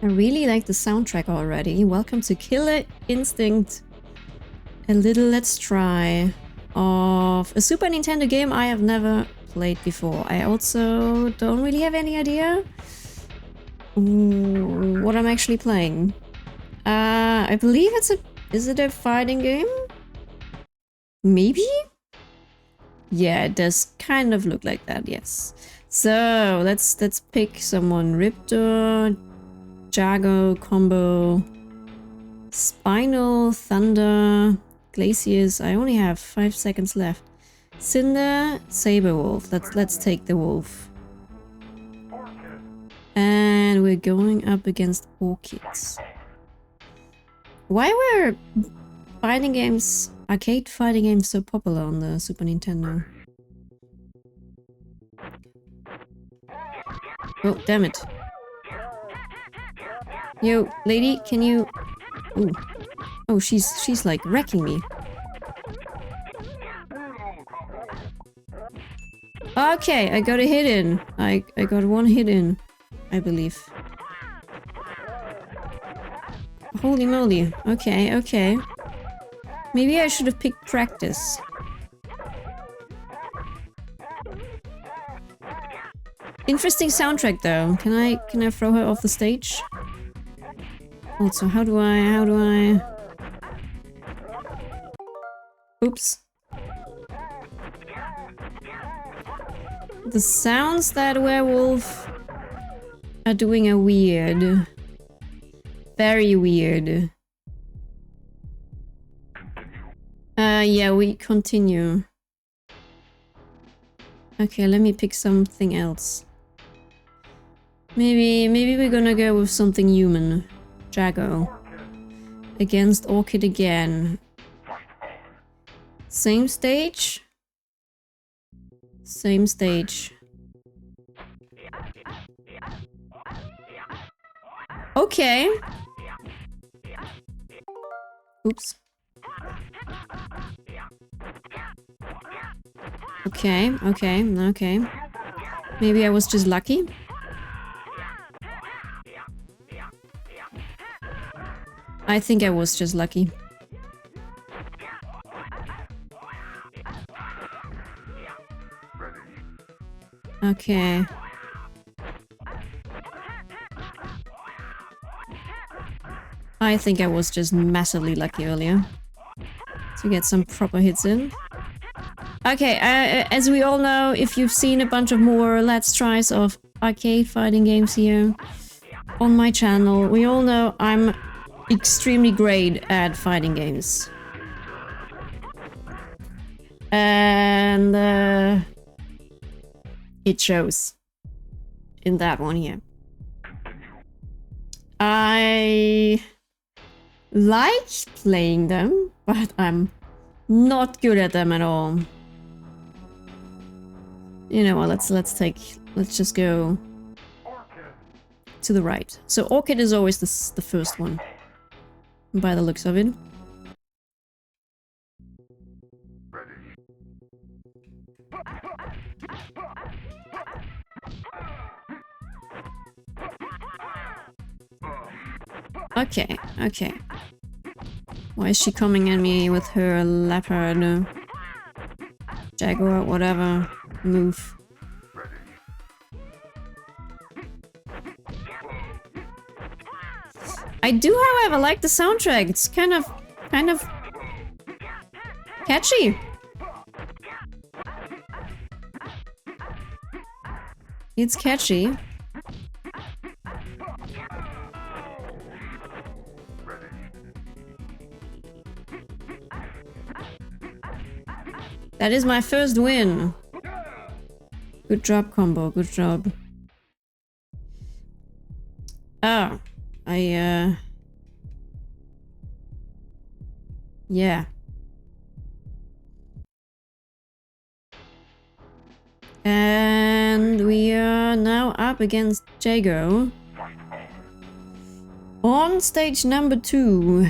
I really like the soundtrack already. Welcome to Killer Instinct. A little let's try of a Super Nintendo game I have never played before. I also don't really have any idea what I'm actually playing. I believe it's a... Is it a fighting game? Maybe? Yeah, it does kind of look like that, yes. So, let's pick someone. Riptor, Jago, Combo, Spinal, Thunder, Glacius. I only have 5 seconds left. Cinder, Saberwolf. Let's take the wolf. And we're going up against Orchids. Why were fighting games, arcade fighting games, so popular on the Super Nintendo? Oh, damn it. Yo, lady, can you... Ooh. Oh, she's like wrecking me. Okay, I got a hit in. I got one hit in, I believe. Holy moly. Okay, okay. Maybe I should have picked practice. Interesting soundtrack though. Can I throw her off the stage? Also, how do I... Oops. The sounds that werewolf are doing are weird. Very weird. Yeah, we continue. Okay, let me pick something else. Maybe we're gonna go with something human. Jago. Against Orchid again. Same stage? Same stage. Okay. Oops. Okay, okay, okay. Maybe I was just lucky. I think I was just lucky. Okay. I think I was just massively lucky earlier to get some proper hits in. Okay, as we all know, if you've seen a bunch of more Let's Tries of arcade fighting games here on my channel, we all know I'm extremely great at fighting games. And it shows in that one here. I like playing them, but I'm not good at them at all. You know what, let's just go to the right. So Orchid is always the first one, by the looks of it. Okay, okay. Why is she coming at me with her leopard, jaguar, whatever, move? I do, however, like the soundtrack. It's kind of catchy. It's catchy. That is my first win. Good job, Combo. Good job. Oh. Yeah. And we are now up against Jago. On stage number 2.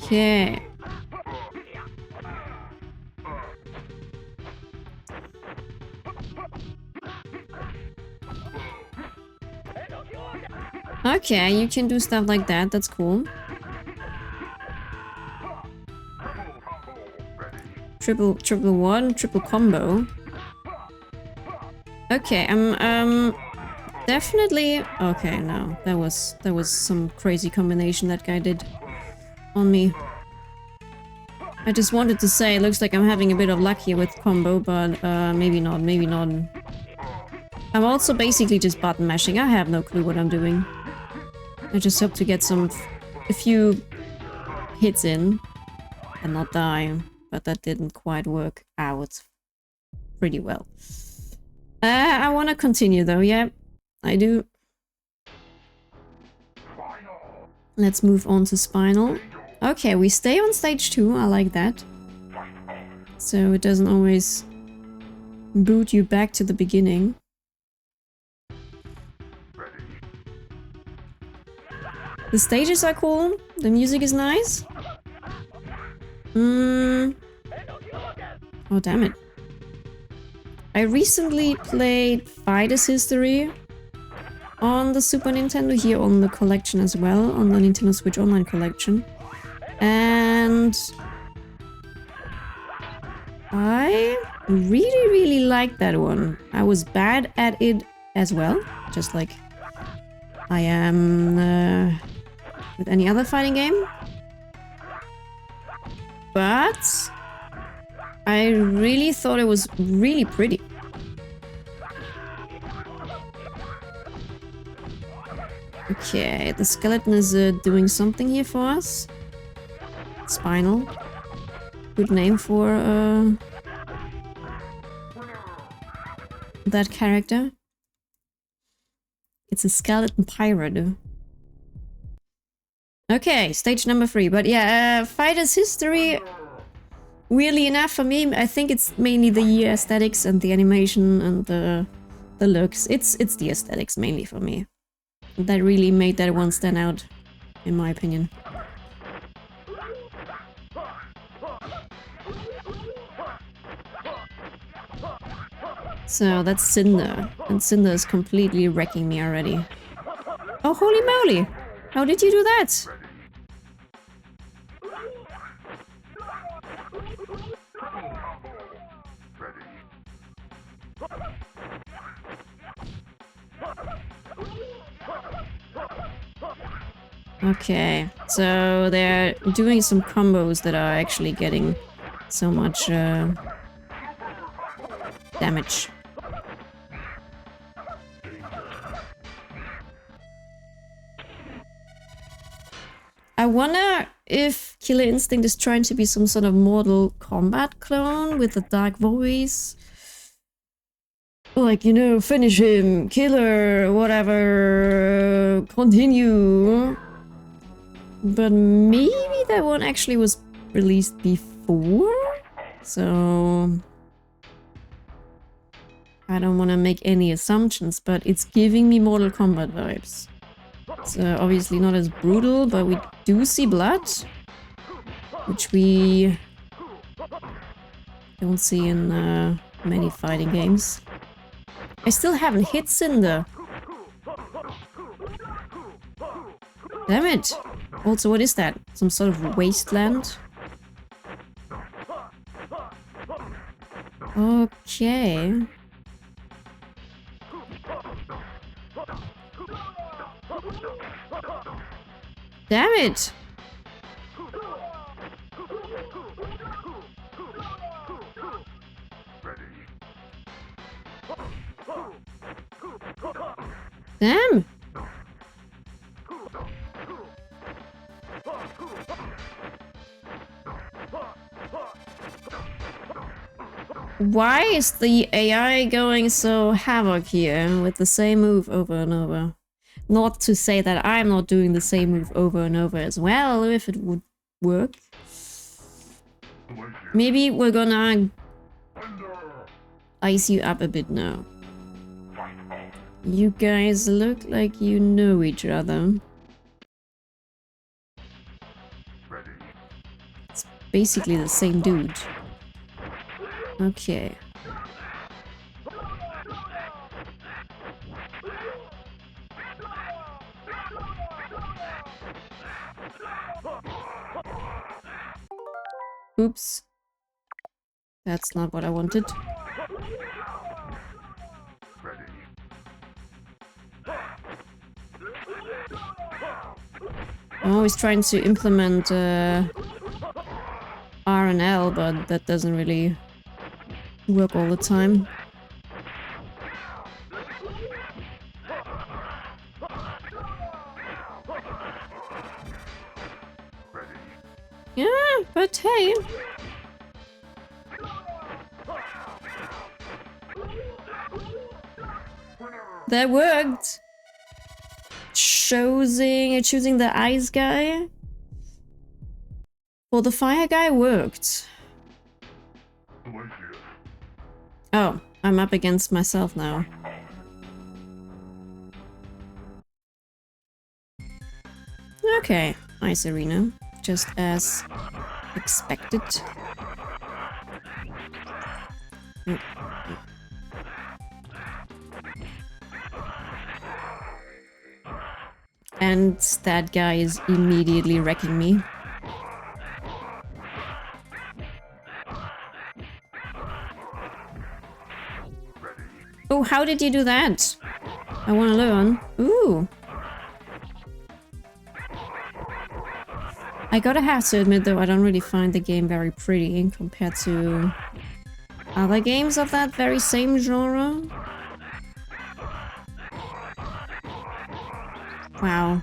Okay. Okay, you can do stuff like that. That's cool. Triple one, triple combo. Okay, I'm definitely okay. No, that was some crazy combination that guy did on me. I just wanted to say, it looks like I'm having a bit of luck here with combo, but maybe not, maybe not. I'm also basically just button mashing. I have no clue what I'm doing. I just hope to get a few hits in and not die, but that didn't quite work out pretty well. I want to continue though, yeah, I do. Let's move on to Spinal. Okay, we stay on stage 2, I like that. So it doesn't always boot you back to the beginning. The stages are cool, the music is nice. Oh damn it. I recently played Fighter's History on the Super Nintendo, here on the collection as well, on the Nintendo Switch Online collection. And I really liked that one. I was bad at it as well, just like I am with any other fighting game. But I really thought it was really pretty. Okay, the skeleton is doing something here for us. Spinal. Good name for that character. It's a skeleton pirate. Okay, stage number 3. But yeah, Fighter's History, weirdly enough for me, I think it's mainly the aesthetics and the animation and the looks. It's the aesthetics mainly for me. That really made that one stand out, in my opinion. So that's Cinder, and Cinder is completely wrecking me already. Oh, holy moly! How did you do that? Okay, so they're doing some combos that are actually getting so much damage. I wonder if Killer Instinct is trying to be some sort of Mortal Kombat clone with a dark voice. Like, you know, finish him, killer, whatever, continue. But maybe that one actually was released before? So I don't want to make any assumptions, but it's giving me Mortal Kombat vibes. It's obviously not as brutal, but we do see blood, which we don't see in many fighting games. I still haven't hit Cinder. Damn it! Also, what is that? Some sort of wasteland? Okay. Damn it! Damn! Why is the AI going so havoc here with the same move over and over? Not to say that I'm not doing the same move over and over as well, if it would work. Maybe we're gonna ice you up a bit now. You guys look like you know each other. basically the same dude. Okay. Oops. That's not what I wanted. I'm always trying to implement R and L, but that doesn't really work all the time. Yeah, but hey. That worked. Choosing the ice guy. Well, the fire guy worked. Oh, I'm up against myself now. Okay, ice arena. Just as expected. And that guy is immediately wrecking me. Oh, how did you do that? I want to learn. Ooh. I gotta have to admit though, I don't really find the game very pretty compared to other games of that very same genre. Wow.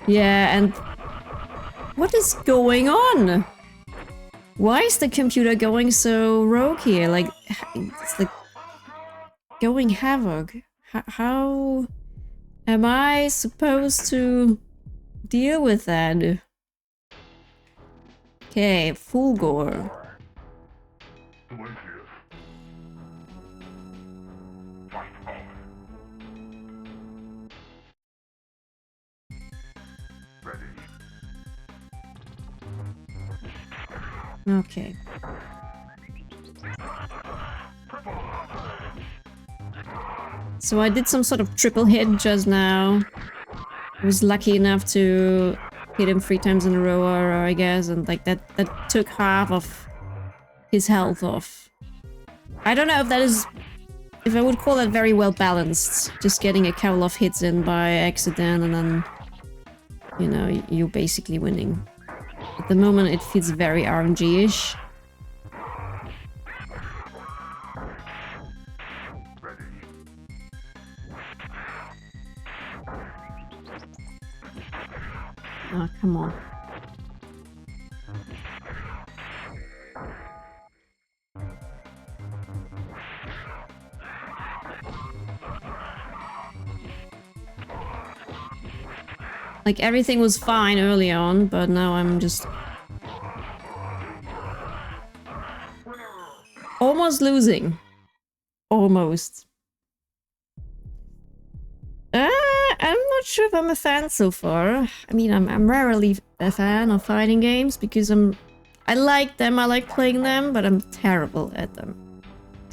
Yeah, and what is going on? Why is the computer going so rogue here? Like, it's like going havoc. How am I supposed to deal with that? Okay, full gore. Okay. So I did some sort of triple hit just now. I was lucky enough to hit him 3 times in a row, or I guess, and like that took half of his health off. I don't know if that is... if I would call that very well balanced. Just getting a couple of hits in by accident and then, you know, you're basically winning. At the moment it feels very RNG-ish. Oh, come on. Like, everything was fine early on, but now I'm just... almost losing. Almost. I'm not sure if I'm a fan so far. I mean, I'm rarely a fan of fighting games because I like them, I like playing them, but I'm terrible at them.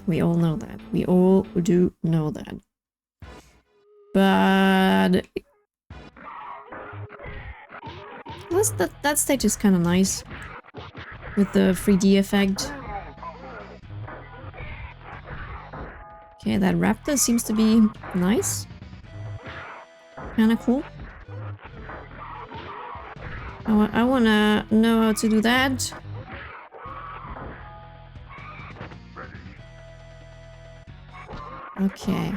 We all know that. We all do know that. But... that stage is kind of nice. With the 3D effect. Okay, that raptor seems to be nice. Kinda cool. I wanna know how to do that. Okay.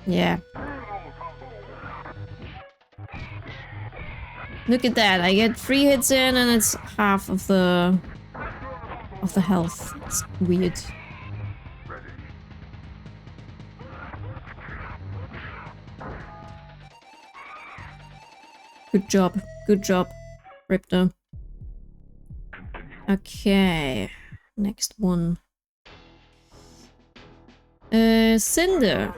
Yeah. Look at that, I get 3 hits in and it's half of the health. It's weird. Good job, Riptor. Okay, next one. Cinder.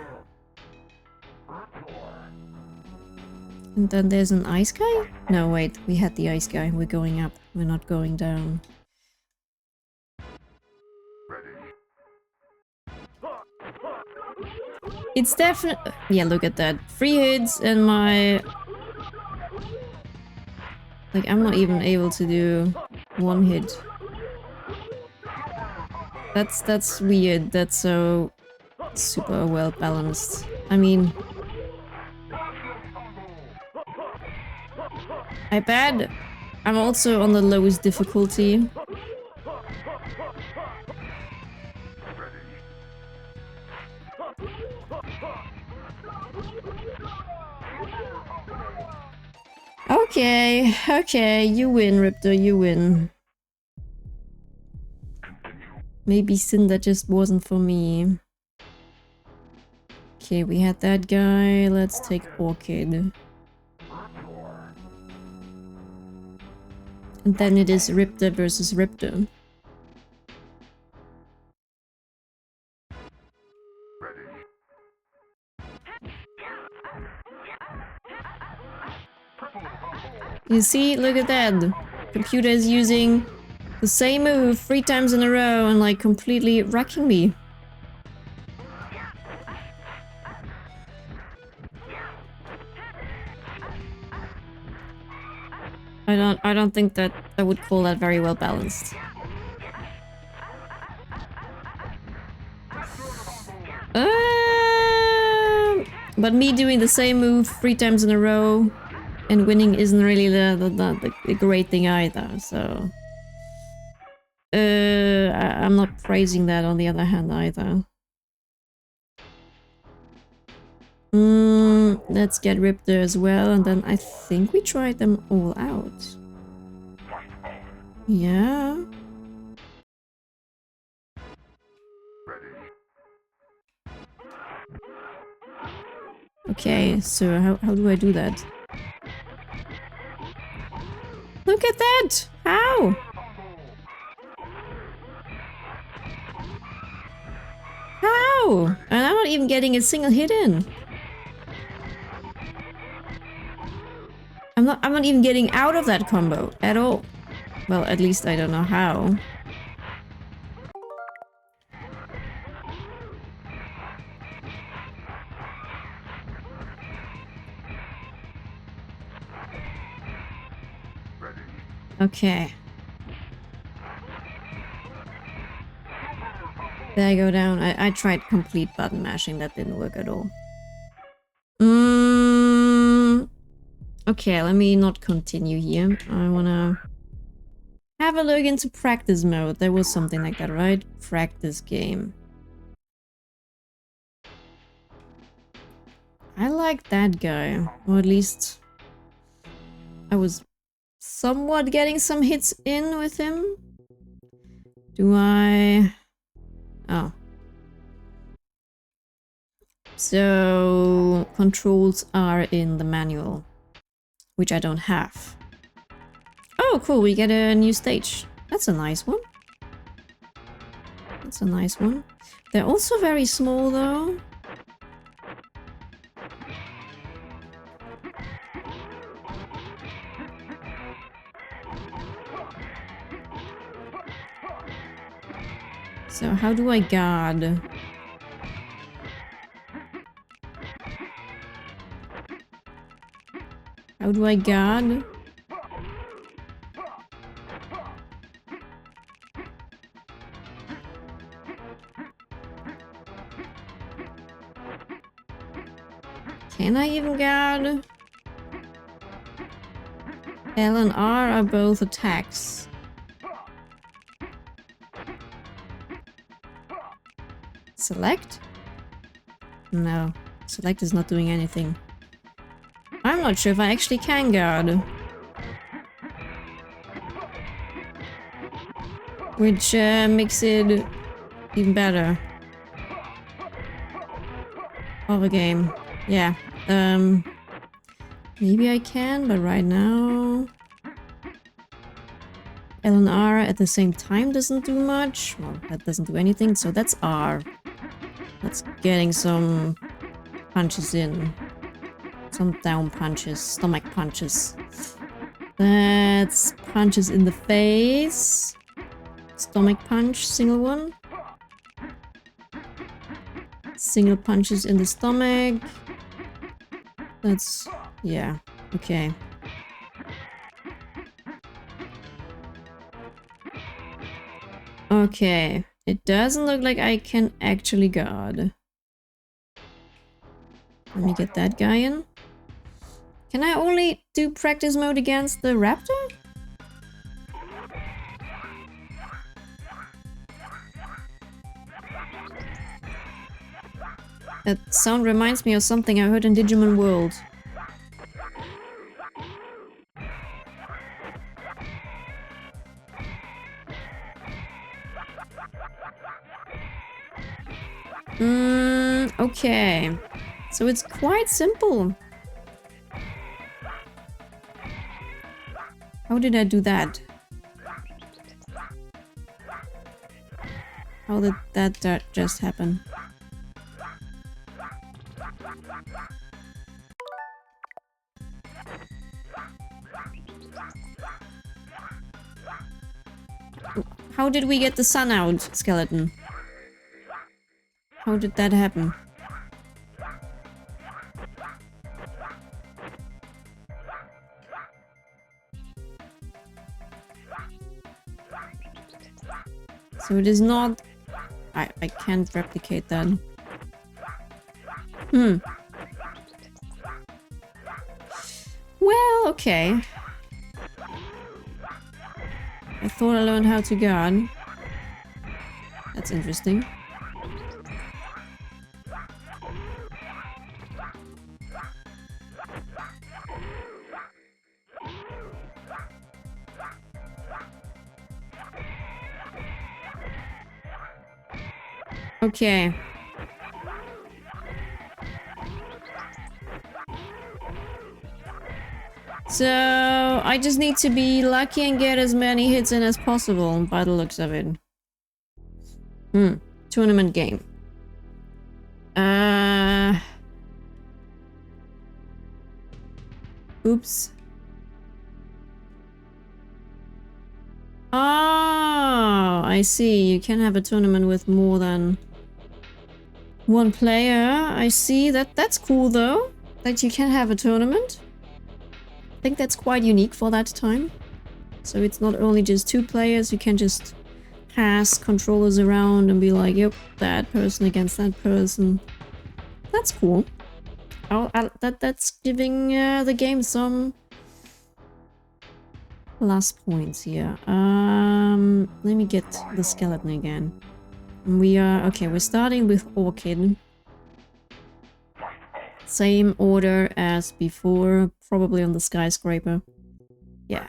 And then there's an ice guy? No, wait, we had the ice guy. We're going up. We're not going down. It's definitely... Yeah, look at that. 3 hits and my... Like, I'm not even able to do 1 hit. That's weird. That's so... super well balanced. I mean... I bet I'm also on the lowest difficulty. Okay, okay, you win, Riptor, you win. Maybe Cinder just wasn't for me. Okay, we had that guy. Let's take Orchid. And then it is Riptor versus Riptor. You see, look at that. The computer is using the same move 3 times in a row and like completely wrecking me. I don't think that I would call that very well balanced. But me doing the same move 3 times in a row and winning isn't really the great thing either, so... I'm not praising that on the other hand either. Let's get Riptor as well, and then I think we tried them all out. Yeah. Okay, so how do I do that? Look at that! How? How? And I'm not even getting a single hit in. I'm not even getting out of that combo at all. Well, at least I don't know how. Okay. There I go down. I tried complete button mashing, that didn't work at all. Okay, let me not continue here. I wanna have a look into practice mode. There was something like that, right? Practice game. I like that guy. Or at least I was somewhat getting some hits in with him. Do I... Oh. So controls are in the manual, which I don't have. Oh, cool, we get a new stage. That's a nice one. That's a nice one. They're also very small, though. So how do I guard? How do I guard? Can I even guard? L and R are both attacks. Select? No. Select is not doing anything. I'm not sure if I actually can guard. Which makes it even better. Of a game. Yeah. Maybe I can, but right now... L and R at the same time doesn't do much. Well, that doesn't do anything, so that's R. That's getting some punches in. Some down punches, stomach punches. That's punches in the face. Stomach punch, single one. Single punches in the stomach. That's... yeah, okay. Okay, it doesn't look like I can actually guard. Let me get that guy in. Can I only do practice mode against the raptor? That sound reminds me of something I heard in Digimon World. Okay. So it's quite simple. How did I do that? How did that just happen? How did we get the sun out, skeleton? How did that happen? So it is not... I can't replicate that. Well, okay. I thought I learned how to guard. That's interesting. Okay. So, I just need to be lucky and get as many hits in as possible by the looks of it. Tournament game. Oops. Oh, I see. You can have a tournament with more than one player. I see. That's cool though. That you can have a tournament. I think that's quite unique for that time. So it's not only just two players, you can just pass controllers around and be like, yep, that person against that person. That's cool. That's giving the game some plus points here. Let me get the skeleton again. We're starting with Orchid. Same order as before, probably on the skyscraper. Yeah.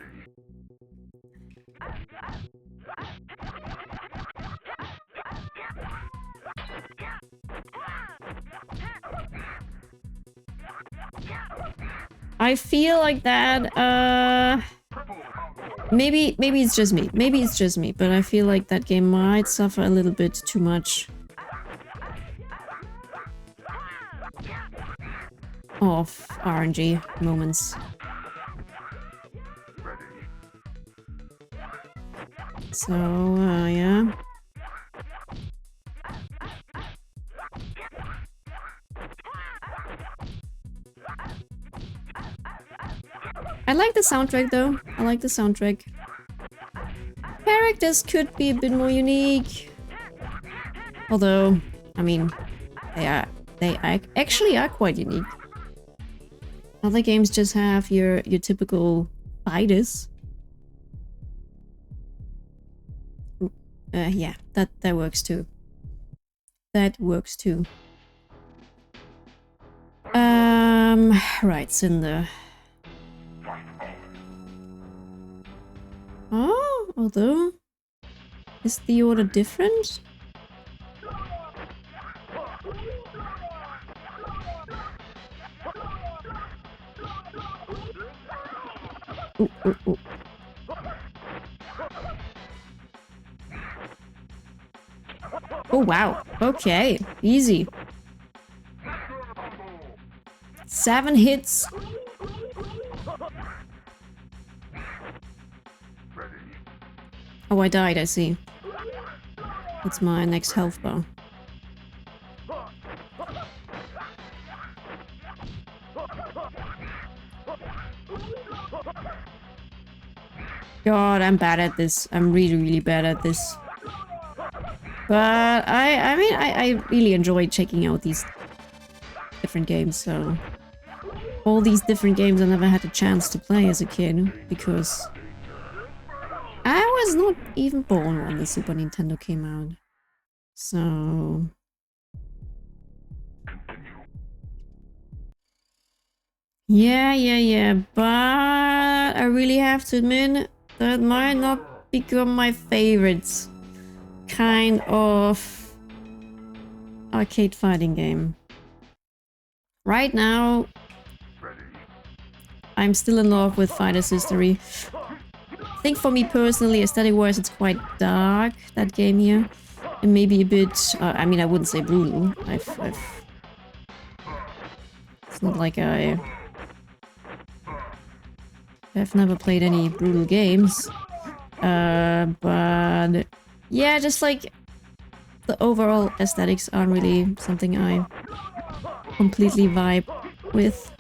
I feel like that, maybe it's just me. Maybe it's just me, but I feel like that game might suffer a little bit too much of RNG moments. So, yeah. I like the soundtrack though. I like the soundtrack. Characters could be a bit more unique. Although, I mean, they actually are quite unique. Other games just have your typical fighters. Yeah, that works too. That works too. Right, Cinder. Oh, although... Is the order different? Ooh, ooh, ooh. Oh, wow. Okay, easy. 7 hits. Oh, I died, I see. That's my next health bar. God, I'm bad at this. I'm really, really bad at this. But I mean, I really enjoy checking out these different games, so... All these different games I never had a chance to play as a kid, because... I was not even born when the Super Nintendo came out. So... Yeah, but I really have to admit that might not become my favorite kind of arcade fighting game. Right now, I'm still in love with Fighter's History. I think for me personally, aesthetic-wise, it's quite dark, that game here. And maybe a bit, I mean, I wouldn't say brutal. It's not like I've never played any brutal games. But yeah, just like the overall aesthetics aren't really something I completely vibe with.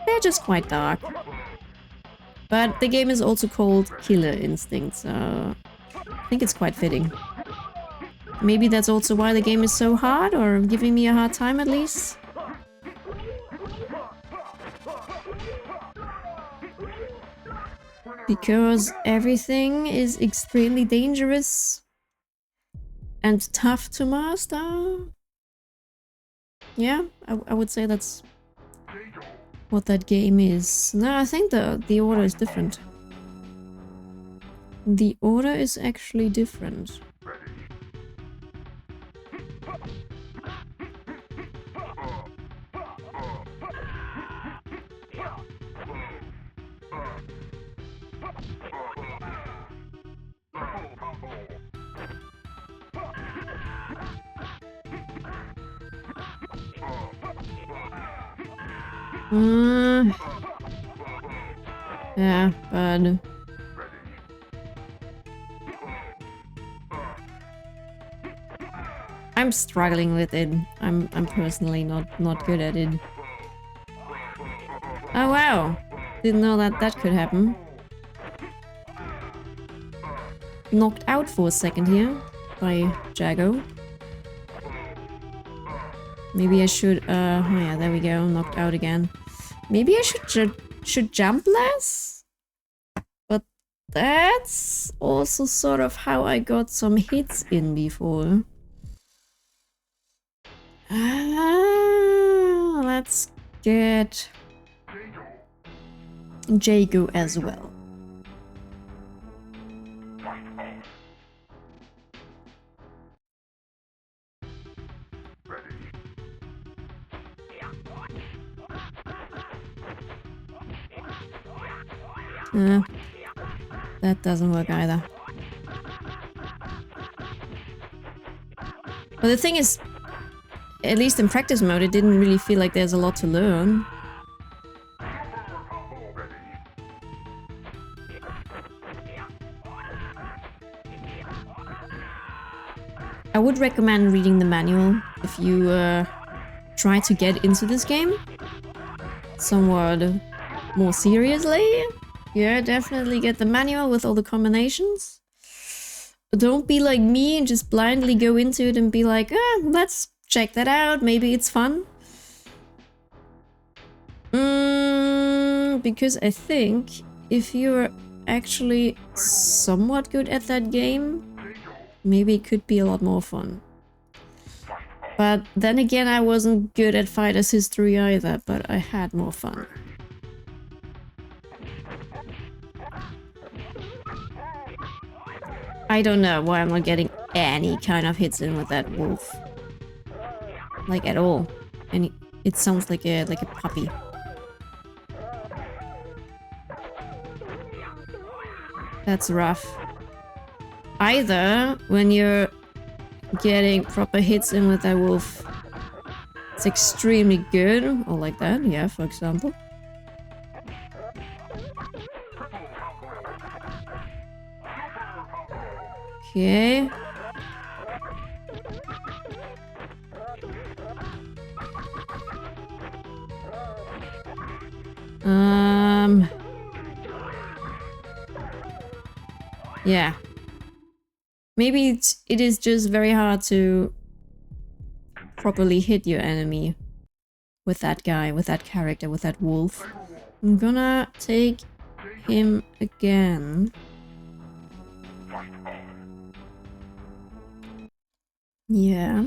They're just quite dark. But the game is also called Killer Instinct, so I think it's quite fitting. Maybe that's also why the game is so hard, or giving me a hard time at least. Because everything is extremely dangerous and tough to master. Yeah, I would say that's what that game is. No, I think the order is different. The order is actually different. Yeah, but I'm struggling with it. I'm personally not good at it. Oh wow! Didn't know that could happen. Knocked out for a second here by Jago. Maybe I should, oh yeah, there we go, knocked out again. Maybe I should jump less? But that's also sort of how I got some hits in before. Let's get Jago as well. That doesn't work either. But the thing is, at least in practice mode, it didn't really feel like there's a lot to learn. I would recommend reading the manual if you try to get into this game somewhat more seriously. Yeah, definitely get the manual with all the combinations. Don't be like me and just blindly go into it and be like, let's check that out, maybe it's fun. Because I think if you're actually somewhat good at that game, maybe it could be a lot more fun. But then again, I wasn't good at Fighter's History either, but I had more fun. I don't know why I'm not getting any kind of hits in with that wolf. Like at all. And it sounds like a puppy. That's rough. Either when you're getting proper hits in with that wolf, it's extremely good, or like that, yeah, for example. Okay. Yeah. Maybe it is just very hard to properly hit your enemy with that guy, with that character, with that wolf. I'm gonna take him again. Yeah.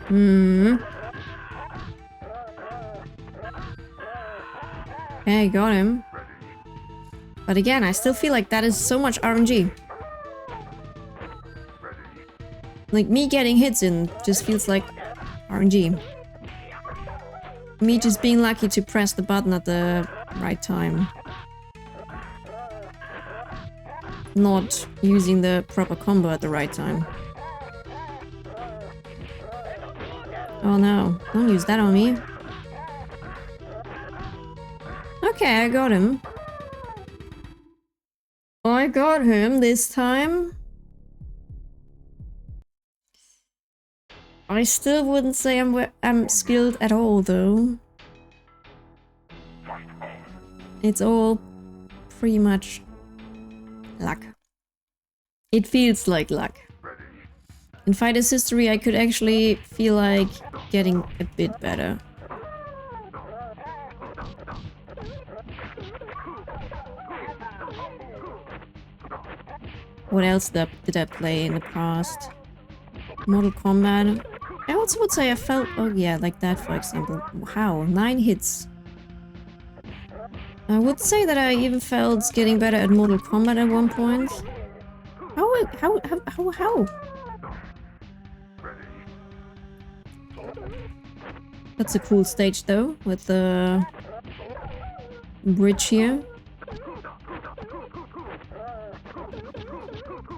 Hmm. Okay, got him. But again, I still feel like that is so much RNG. Like, me getting hits in just feels like RNG. Me just being lucky to press the button at the right time. Not using the proper combo at the right time. Oh no, don't use that on me. Okay, I got him. I got him this time. I still wouldn't say I'm skilled at all, though. It's all pretty much luck. It feels like luck. In Fighter's History, I could actually feel like getting a bit better. What else did I play in the past? Mortal Kombat. I also would say I felt... Oh yeah, like that, for example. Wow, 9 hits. I would say that I even felt getting better at Mortal Kombat at one point. How? That's a cool stage though, with the bridge here.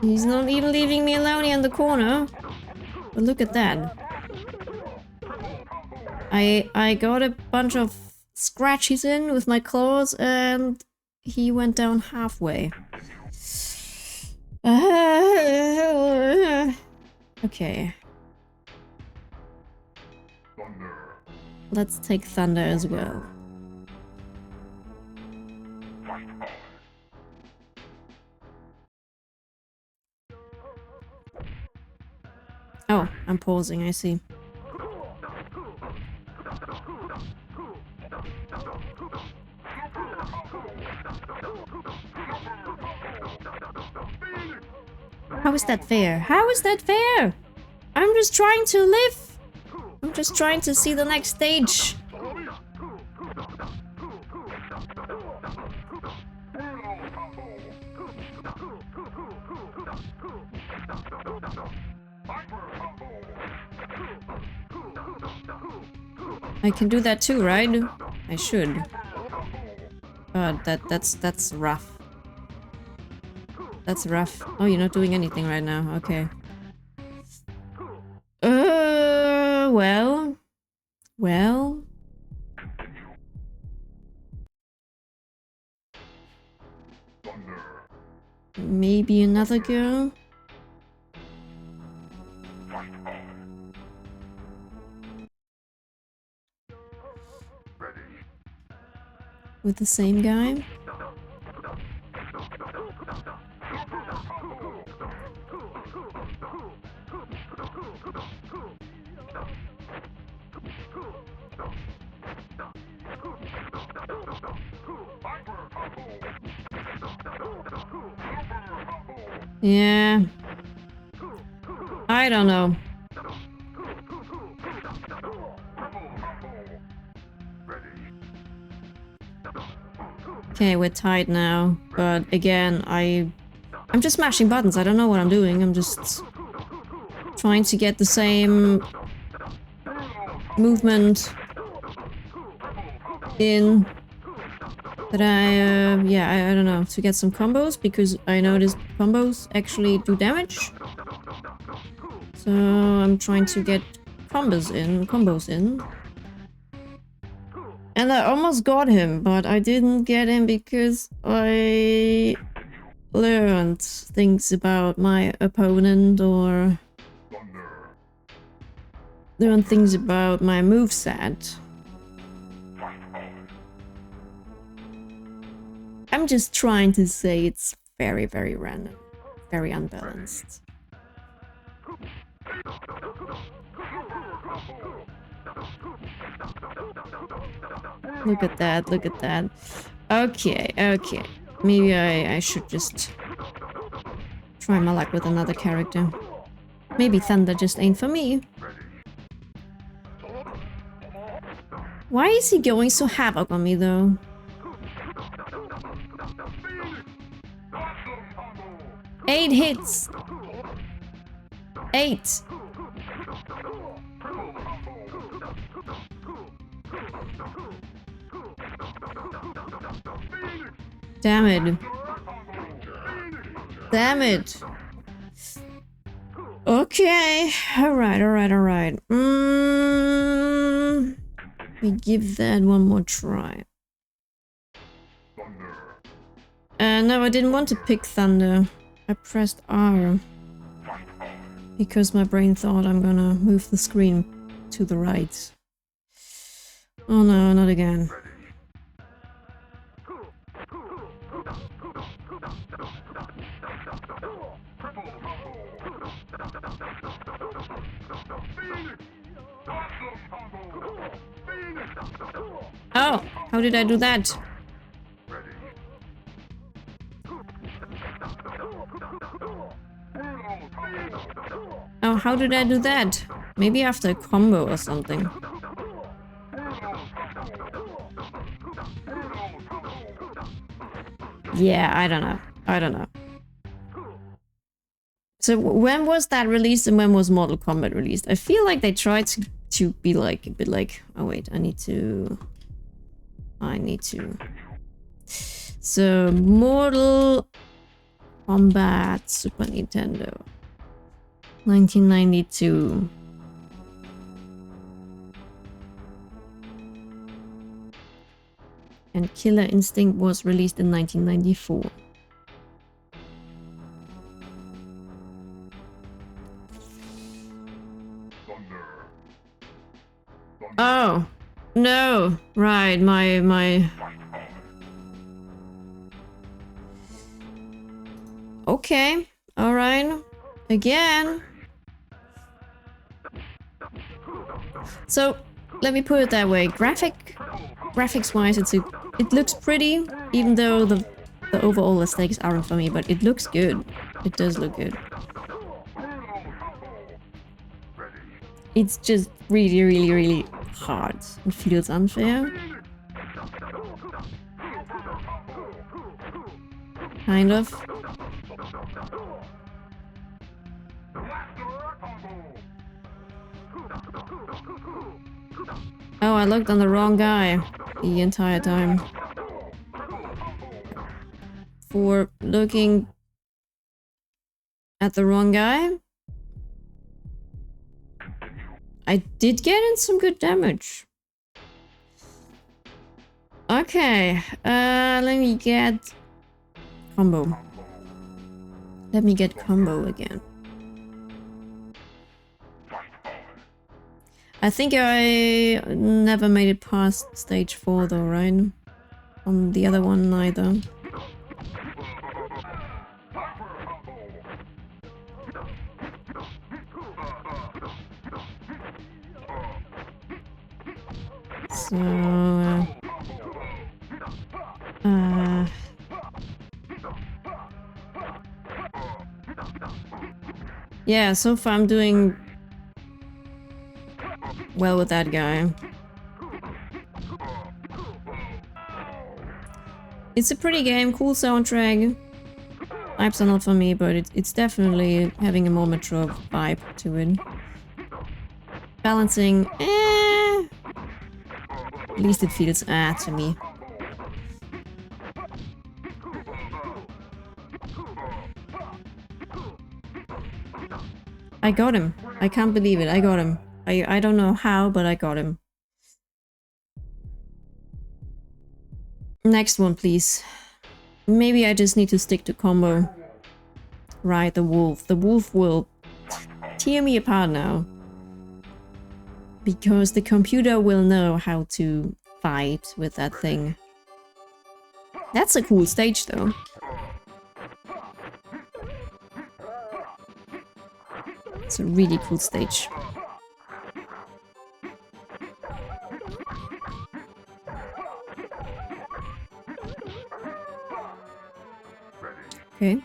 He's not even leaving me alone here in the corner. But look at that. I got a bunch of scratches in with my claws and he went down halfway. Okay. Let's take Thunder as well. Oh, I'm pausing, I see. How is that fair? How is that fair? I'm just trying to live. I'm just trying to see the next stage. I can do that too, right? I should. But that's rough. That's rough. Oh, you're not doing anything right now. Okay. Well. Maybe another girl? With the same guy? Yeah. I don't know. Okay, we're tied now. But again, I'm just mashing buttons. I don't know what I'm doing. I'm just trying to get the same movement in But yeah, I don't know, to get some combos, because I noticed combos actually do damage. So I'm trying to get combos in. And I almost got him, but I didn't get him because I learned things about my opponent, or learned things about my moveset. I'm just trying to say it's very, very random. Very unbalanced. Look at that, look at that. Okay, okay. Maybe I should just try my luck with another character. Maybe Thunder just ain't for me. Why is he going so havoc on me, though? Eight hits! 8! Damn it. Damn it. Okay. Alright. We give that one more try. No, I didn't want to pick Thunder. I pressed R. Because my brain thought I'm gonna move the screen to the right. Oh no, not again. Oh, how did I do that? Oh, how did I do that? Maybe after a combo or something. Yeah, I don't know. So when was that released and when was Mortal Kombat released? I feel like they tried to be like a bit like, oh wait, I need to. So Mortal Kombat Super Nintendo 1992. And Killer Instinct was released in 1994. Oh, no, right, my... Okay, alright, again. So, let me put it that way, graphics-wise, it looks pretty, even though the overall aesthetics aren't for me, but it looks good. It does look good. It's just really hard. It feels unfair. Kind of. Oh, I looked on the wrong guy the entire time. For looking at the wrong guy, I did get in some good damage. Okay, let me get combo. Let me get combo again. I think I never made it past stage 4 though, right? On the other one, neither. So... yeah, so far I'm doing well with that guy. It's a pretty game, cool soundtrack. Vibes are not for me, but it's definitely having a more mature vibe to it. Balancing, At least it feels to me. I got him. I can't believe it. I got him. I don't know how, but I got him. Next one, please. Maybe I just need to stick to combo. Right, the wolf. The wolf will tear me apart now. Because the computer will know how to fight with that thing. That's a cool stage, though. It's a really cool stage. Okay.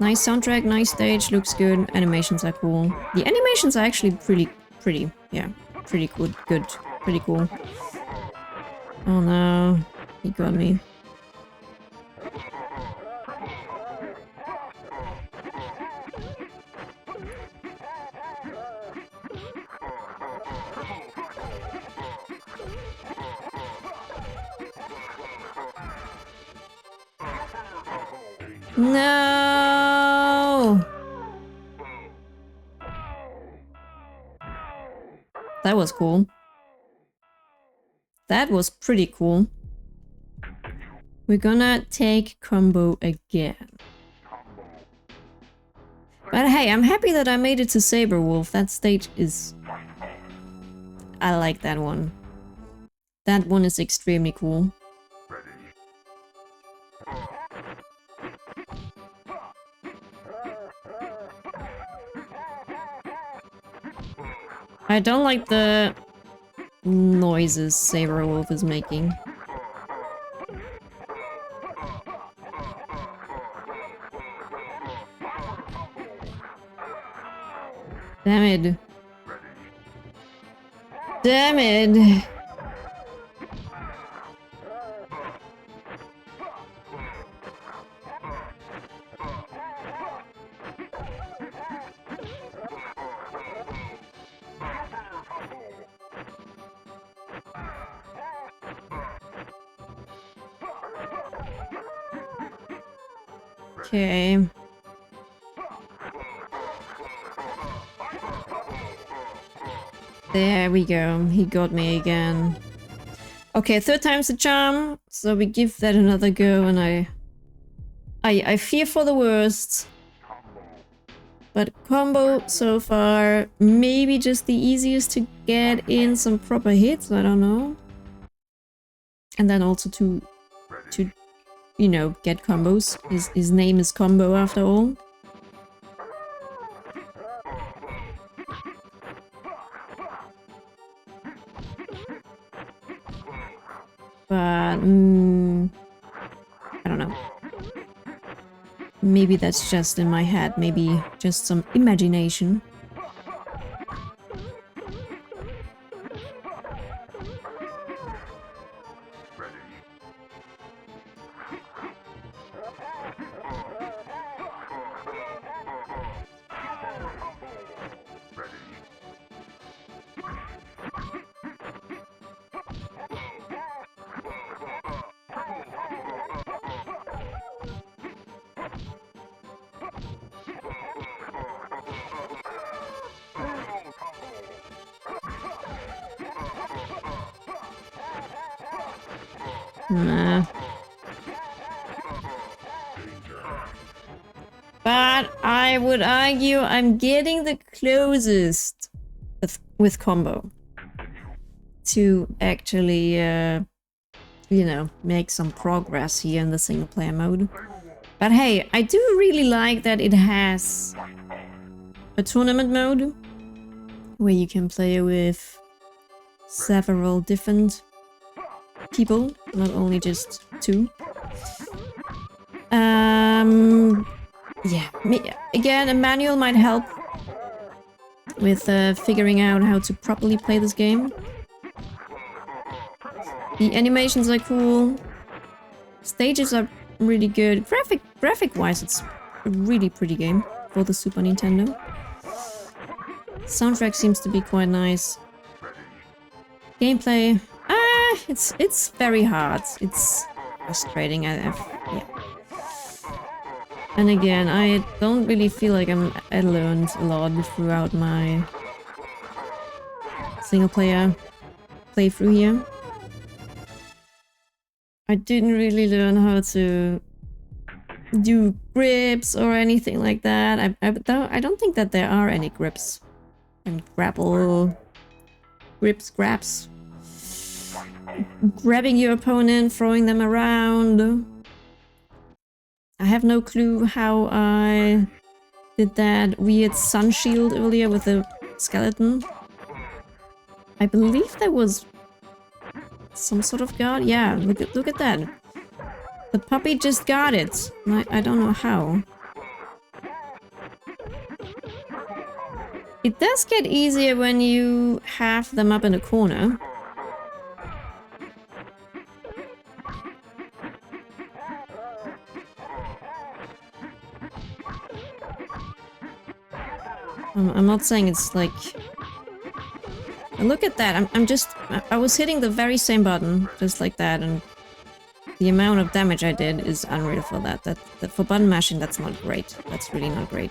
Nice soundtrack, nice stage, looks good. Animations are cool. The animations are actually pretty. Yeah, pretty good. Pretty cool. Oh no, he got me. No! That was cool. That was pretty cool. We're gonna take combo again. But hey, I'm happy that I made it to Saber Wolf. That stage is... I like that one. That one is extremely cool. I don't like the noises Saber Wolf is making. Damn it. Damn it. Okay. There we go. He got me again. Okay, third time's the charm. So we give that another go, and I fear for the worst. But combo so far, maybe just the easiest to get in some proper hits, I don't know. And then also to you know, get combos. His name is Combo after all. But I don't know. Maybe that's just in my head, maybe just some imagination. Nah. But I would argue I'm getting the closest with combo to actually, you know, make some progress here in the single player mode. But hey, I do really like that it has a tournament mode where you can play with several different people, not only just two. Yeah, again, a manual might help with figuring out how to properly play this game. The animations are cool. Stages are really good. Graphic-wise, it's a really pretty game for the Super Nintendo. Soundtrack seems to be quite nice. Gameplay, it's very hard. It's frustrating. Yeah. And again, I don't really feel like I learned a lot throughout my single player playthrough here. I didn't really learn how to do grips or anything like that. I don't think that there are any grips. And grapple... grips, grabs. Grabbing your opponent, throwing them around. I have no clue how I did that weird sun shield earlier with the skeleton. I believe there was some sort of guard. Yeah, look at that. The puppy just got it. I don't know how. It does get easier when you have them up in a corner. I'm not saying it's like... Look at that, I was hitting the very same button, just like that, and the amount of damage I did is unreal for that. That for button mashing, that's not great. That's really not great.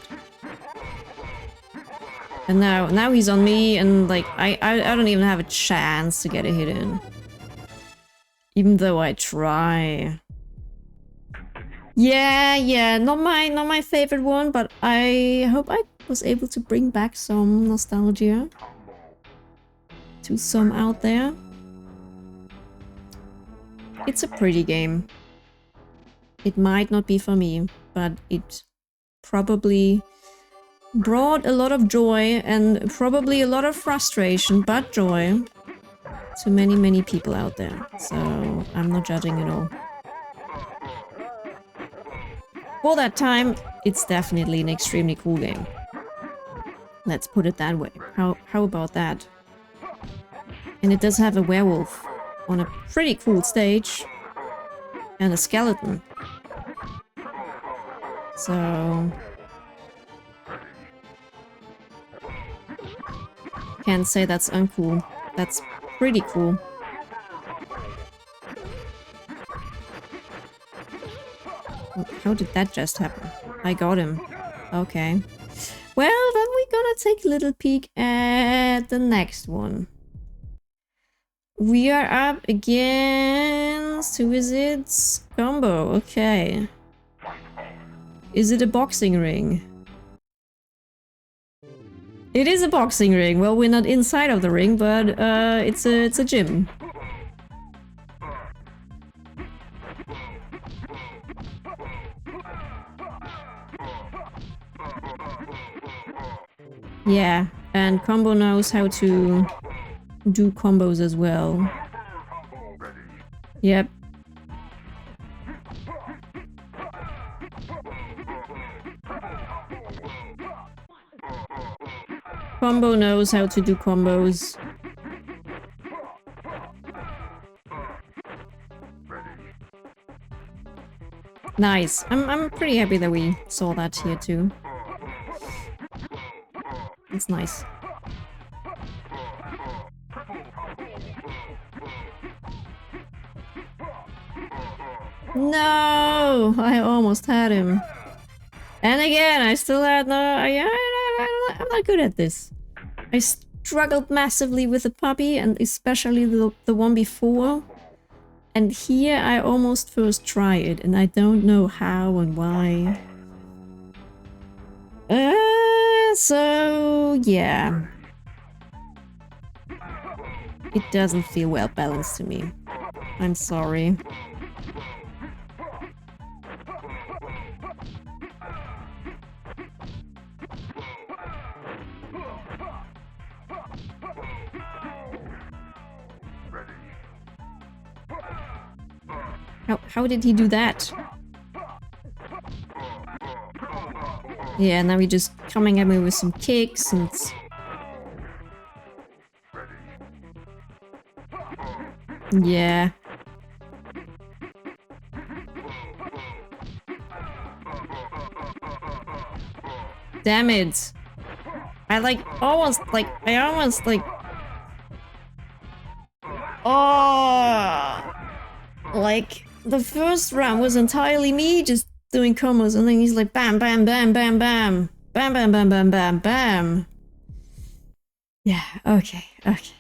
And now he's on me, and like, I don't even have a chance to get a hit in. Even though I try. Yeah, not my favorite one, but I hope I was able to bring back some nostalgia to some out there. It's a pretty game. It might not be for me, but it probably brought a lot of joy and probably a lot of frustration, but joy to many people out there. So I'm not judging at all. For that time, it's definitely an extremely cool game. Let's put it that way. How about that? And it does have a werewolf on a pretty cool stage. And a skeleton. So... can't say that's uncool. That's pretty cool. How did that just happen? I got him. Okay. Well, then we're gonna take a little peek at the next one. We are up against... who is it? Combo, okay. Is it a boxing ring? It is a boxing ring. Well, we're not inside of the ring, but it's a gym. Yeah, and Combo knows how to do combos as well. Yep. Combo knows how to do combos. Nice. I'm pretty happy that we saw that here too. It's nice. No! I almost had him. And again, I still had no... I'm not good at this. I struggled massively with the puppy, and especially the one before. And here I almost first tried it, and I don't know how and why. So yeah. It doesn't feel well balanced to me. I'm sorry. How did he do that? Yeah, now he's just coming at me with some kicks and... yeah. Damn it. I almost oh, like the first round was entirely me just doing combos, and then he's like bam, bam, bam, bam, bam, bam, bam, bam, bam, bam, bam. Yeah, okay, okay.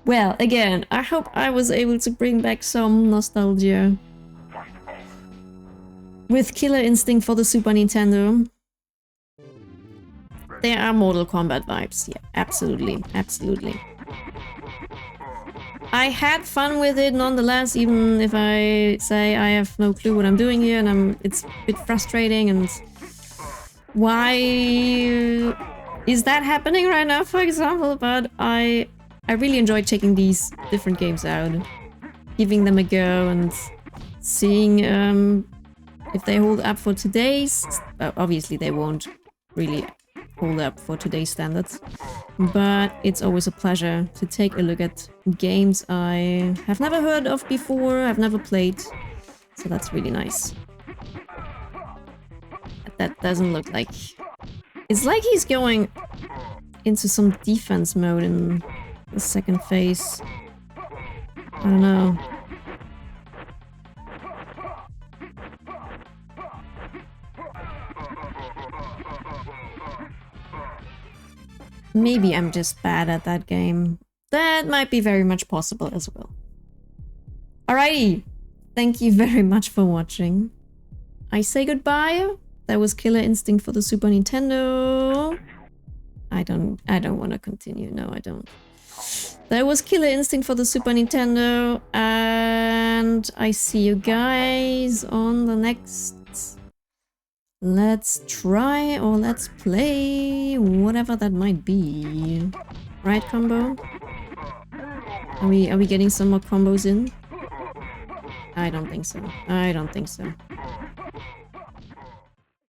Well, again, I hope I was able to bring back some nostalgia with Killer Instinct for the Super Nintendo. There are Mortal Kombat vibes, yeah, absolutely, absolutely. I had fun with it nonetheless, even if I say I have no clue what I'm doing here, and it's a bit frustrating, and why is that happening right now, for example? But I really enjoyed checking these different games out, giving them a go, and seeing if they hold up for today's... obviously they won't really hold up for today's standards, but it's always a pleasure to take a look at games I have never heard of before, I've never played, so that's really nice. That doesn't look like... It's like he's going into some defense mode in the second phase. I don't know. Maybe I'm just bad at that game. That might be very much possible as well. Alrighty. Thank you very much for watching. I say goodbye. That was Killer Instinct for the Super Nintendo. I don't want to continue. No, I don't. That was Killer Instinct for the Super Nintendo. And I see you guys on the next... Let's try or let's play, whatever that might be. Right, combo? Are we getting some more combos in? I don't think so. I don't think so.